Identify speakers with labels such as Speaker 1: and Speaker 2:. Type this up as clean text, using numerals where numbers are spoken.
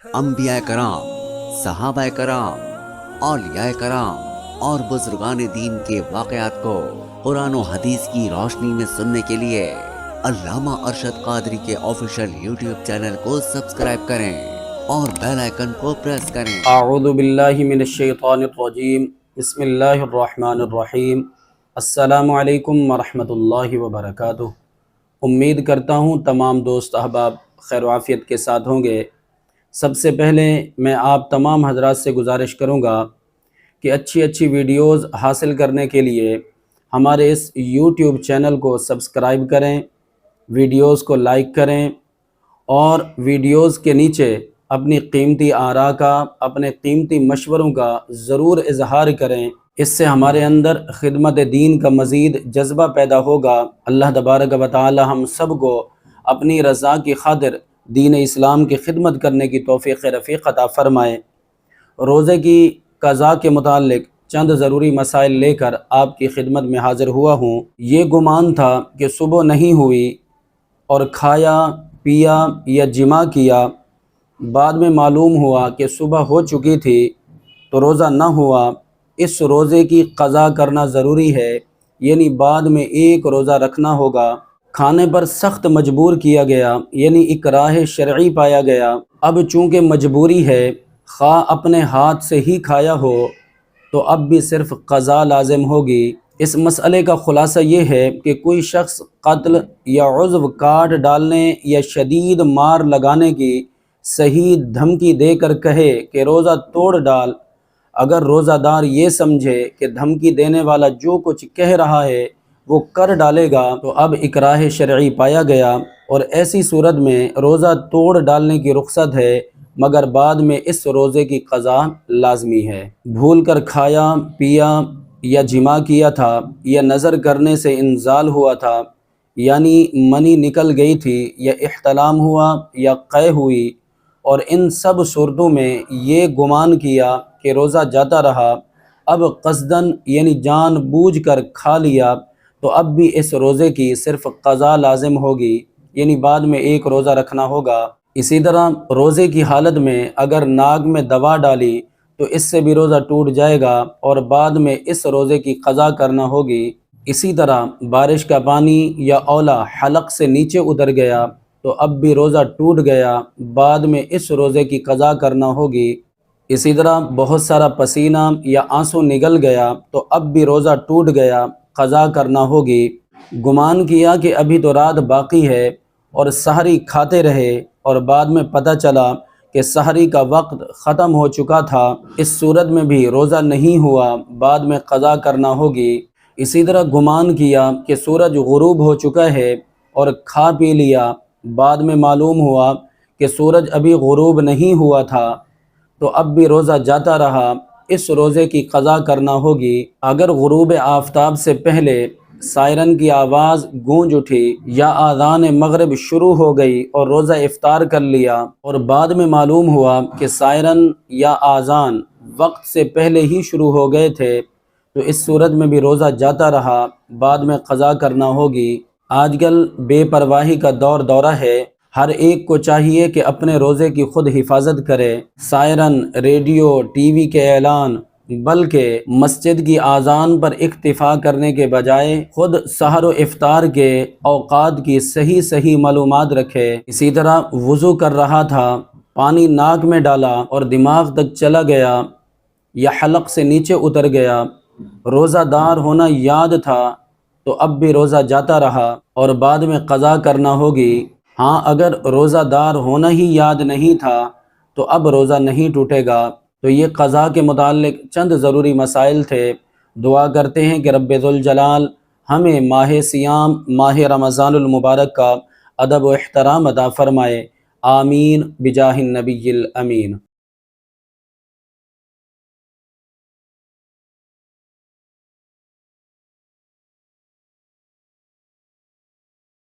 Speaker 1: انبیاء کرام، صحابہ کرام، اولیاء کرام اور بزرگان دین کے واقعات کو قرآن و حدیث کی روشنی میں سننے کے لیے علامہ ارشد قادری کے آفیشیل یوٹیوب چینل کو سبسکرائب کریں اور بیل آئیکن کو پریس کریں۔
Speaker 2: اعوذ باللہ من الشیطان الرجیم، بسم اللہ الرحمن الرحیم۔ السلام علیکم ورحمۃ اللہ وبرکاتہ۔ امید کرتا ہوں تمام دوست احباب خیر و عافیت کے ساتھ ہوں گے۔ سب سے پہلے میں آپ تمام حضرات سے گزارش کروں گا کہ اچھی ویڈیوز حاصل کرنے کے لیے ہمارے اس یوٹیوب چینل کو سبسکرائب کریں، ویڈیوز کو لائک کریں اور ویڈیوز کے نیچے اپنی قیمتی آراء کا، اپنے قیمتی مشوروں کا ضرور اظہار کریں۔ اس سے ہمارے اندر خدمت دین کا مزید جذبہ پیدا ہوگا۔ اللہ تبارک و تعالی ہم سب کو اپنی رضا کی خاطر دین اسلام کی خدمت کرنے کی توفیق رفیق عطا فرمائے۔ روزے کی قضاء کے متعلق چند ضروری مسائل لے کر آپ کی خدمت میں حاضر ہوا ہوں۔ یہ گمان تھا کہ صبح نہیں ہوئی اور کھایا پیا یا جماع کیا، بعد میں معلوم ہوا کہ صبح ہو چکی تھی تو روزہ نہ ہوا، اس روزے کی قضا کرنا ضروری ہے، یعنی بعد میں ایک روزہ رکھنا ہوگا۔ کھانے پر سخت مجبور کیا گیا، یعنی اکراہ شرعی پایا گیا۔ اب چونکہ مجبوری ہے، خواہ اپنے ہاتھ سے ہی کھایا ہو تو اب بھی صرف قضا لازم ہوگی۔ اس مسئلے کا خلاصہ یہ ہے کہ کوئی شخص قتل یا عضو کاٹ ڈالنے یا شدید مار لگانے کی صحیح دھمکی دے کر کہے کہ روزہ توڑ ڈال، اگر روزہ دار یہ سمجھے کہ دھمکی دینے والا جو کچھ کہہ رہا ہے وہ کر ڈالے گا تو اب اکراہ شرعی پایا گیا، اور ایسی صورت میں روزہ توڑ ڈالنے کی رخصت ہے، مگر بعد میں اس روزے کی قضا لازمی ہے۔ بھول کر کھایا پیا یا جماع کیا تھا یا نظر کرنے سے انزال ہوا تھا، یعنی منی نکل گئی تھی یا احتلام ہوا یا قے ہوئی، اور ان سب صورتوں میں یہ گمان کیا کہ روزہ جاتا رہا، اب قصداً یعنی جان بوجھ کر کھا لیا تو اب بھی اس روزے کی صرف قضا لازم ہوگی، یعنی بعد میں ایک روزہ رکھنا ہوگا۔ اسی طرح روزے کی حالت میں اگر ناک میں دوا ڈالی تو اس سے بھی روزہ ٹوٹ جائے گا اور بعد میں اس روزے کی قضا کرنا ہوگی۔ اسی طرح بارش کا پانی یا اولا حلق سے نیچے اتر گیا تو اب بھی روزہ ٹوٹ گیا، بعد میں اس روزے کی قضا کرنا ہوگی۔ اسی طرح بہت سارا پسینہ یا آنسو نگل گیا تو اب بھی روزہ ٹوٹ گیا، قضا کرنا ہوگی۔ گمان کیا کہ ابھی تو رات باقی ہے اور سحری کھاتے رہے اور بعد میں پتہ چلا کہ سحری کا وقت ختم ہو چکا تھا، اس صورت میں بھی روزہ نہیں ہوا، بعد میں قضا کرنا ہوگی۔ اسی طرح گمان کیا کہ سورج غروب ہو چکا ہے اور کھا پی لیا، بعد میں معلوم ہوا کہ سورج ابھی غروب نہیں ہوا تھا تو اب بھی روزہ جاتا رہا، اس روزے کی قضا کرنا ہوگی۔ اگر غروب آفتاب سے پہلے سائرن کی آواز گونج اٹھی یا اذان مغرب شروع ہو گئی اور روزہ افطار کر لیا اور بعد میں معلوم ہوا کہ سائرن یا اذان وقت سے پہلے ہی شروع ہو گئے تھے تو اس صورت میں بھی روزہ جاتا رہا، بعد میں قضا کرنا ہوگی۔ آج کل بے پرواہی کا دورہ ہے، ہر ایک کو چاہیے کہ اپنے روزے کی خود حفاظت کرے۔ سائرن، ریڈیو، ٹی وی کے اعلان، بلکہ مسجد کی اذان پر اکتفا کرنے کے بجائے خود سحر و افطار کے اوقات کی صحیح معلومات رکھے۔ اسی طرح وضو کر رہا تھا، پانی ناک میں ڈالا اور دماغ تک چلا گیا یا حلق سے نیچے اتر گیا، روزہ دار ہونا یاد تھا تو اب بھی روزہ جاتا رہا اور بعد میں قضا کرنا ہوگی۔ ہاں، اگر روزہ دار ہونا ہی یاد نہیں تھا تو اب روزہ نہیں ٹوٹے گا۔ تو یہ قضا کے متعلق چند ضروری مسائل تھے۔ دعا کرتے ہیں کہ رب ذوالجلال ہمیں ماہ صیام، ماہ رمضان المبارک کا ادب و احترام عطا فرمائے۔ آمین بجاہ النبی الامین۔